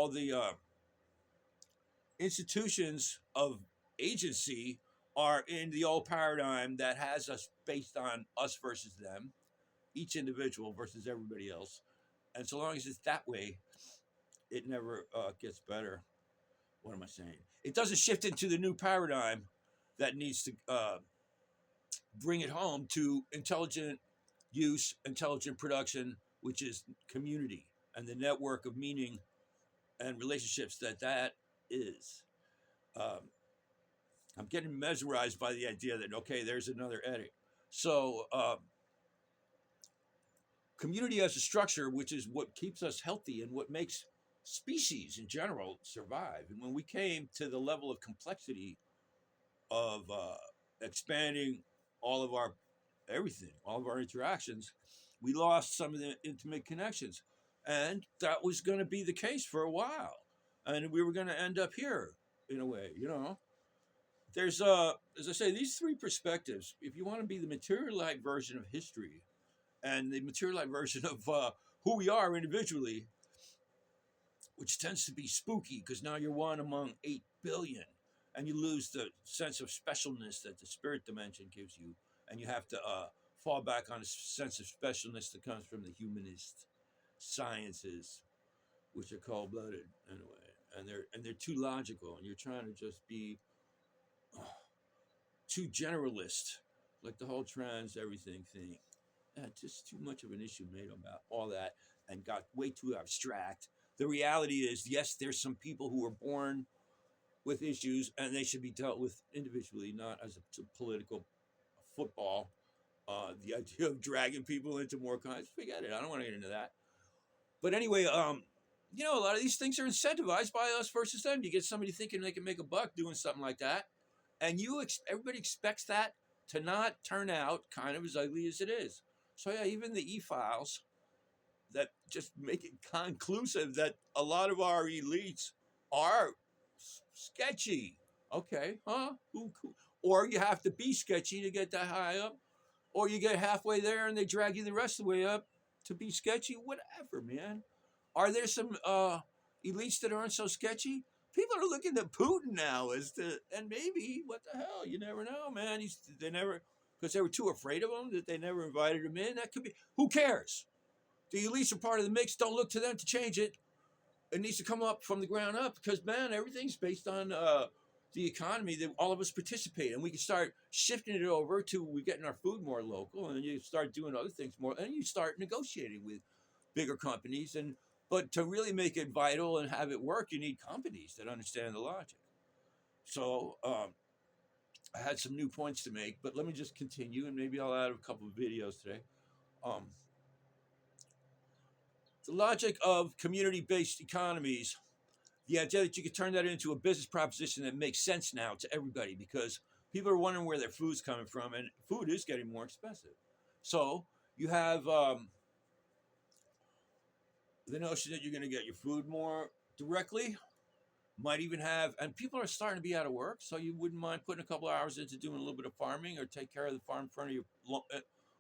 all the institutions of agency are in the old paradigm that has us based on us versus them, each individual versus everybody else. And so long as it's that way, it never gets better. What am I saying? It doesn't shift into the new paradigm that needs to bring it home to intelligent use, intelligent production, which is community and the network of meaning and relationships that is. Um, I'm getting mesmerized by the idea that, okay, there's another edit. So, community as a structure, which is what keeps us healthy and what makes species in general survive. And when we came to the level of complexity of expanding all of our everything, all of our interactions, we lost some of the intimate connections. And that was going to be the case for a while. And we were going to end up here in a way, you know. There's, as I say, these three perspectives. If you want to be the materialite version of history and the materialite version of who we are individually, which tends to be spooky because now you're one among 8 billion and you lose the sense of specialness that the spirit dimension gives you. And you have to fall back on a sense of specialness that comes from the humanist sciences, which are cold blooded anyway. And they're too logical, and you're trying to just be too generalist, like the whole trans everything thing. Just too much of an issue made about all that and got way too abstract. The reality is, yes, there's some people who are born with issues and they should be dealt with individually, not as a political football. The idea of dragging people into more kinds, forget it. I don't want to get into that. But anyway, you know, a lot of these things are incentivized by us versus them. You get somebody thinking they can make a buck doing something like that, and everybody expects that to not turn out kind of as ugly as it is. So yeah, even the e-files that just make it conclusive that a lot of our elites are sketchy. Okay, huh? Or you have to be sketchy to get that high up, or you get halfway there and they drag you the rest of the way up to be sketchy. Whatever, man. Are there some elites that aren't so sketchy? People are looking at Putin now as to, and maybe what the hell? You never know, man. They never, because they were too afraid of him that they never invited him in. That could be. Who cares? The elites are part of the mix. Don't look to them to change it. It needs to come up from the ground up because, man, everything's based on the economy that all of us participate in. We can start shifting it over to we getting our food more local, and then you start doing other things more, and you start negotiating with bigger companies. But to really make it vital and have it work, you need companies that understand the logic. So I had some new points to make, but let me just continue, and maybe I'll add a couple of videos today. Um, the logic of community-based economies, the idea that you could turn that into a business proposition that makes sense now to everybody because people are wondering where their food's coming from, and food is getting more expensive. So you have the notion that you're going to get your food more directly. Might even have, and people are starting to be out of work, so you wouldn't mind putting a couple of hours into doing a little bit of farming or take care of the farm in front of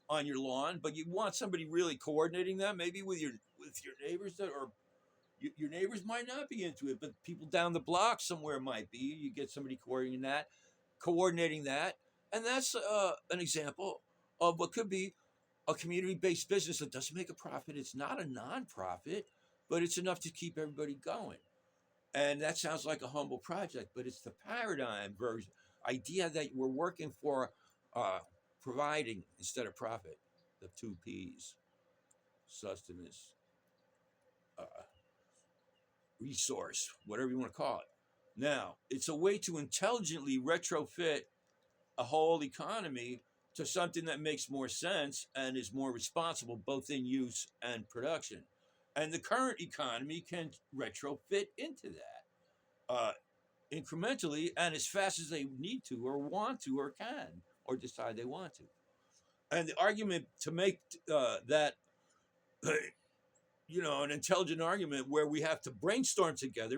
on your lawn. But you want somebody really coordinating that, maybe with your neighbors that are your neighbors might not be into it, but people down the block somewhere might be. You get somebody coordinating that, and that's an example of what could be a community-based business that doesn't make a profit. It's not a non-profit, but it's enough to keep everybody going. And that sounds like a humble project, but it's the paradigm version idea that we're working for providing instead of profit. The two P's: sustenance, uh, resource, whatever you want to call it. Now, it's a way to intelligently retrofit a whole economy to something that makes more sense and is more responsible both in use and production. And the current economy can retrofit into that incrementally and as fast as they need to or want to or can or decide they want to. And the argument to make that, you know, an intelligent argument where we have to brainstorm together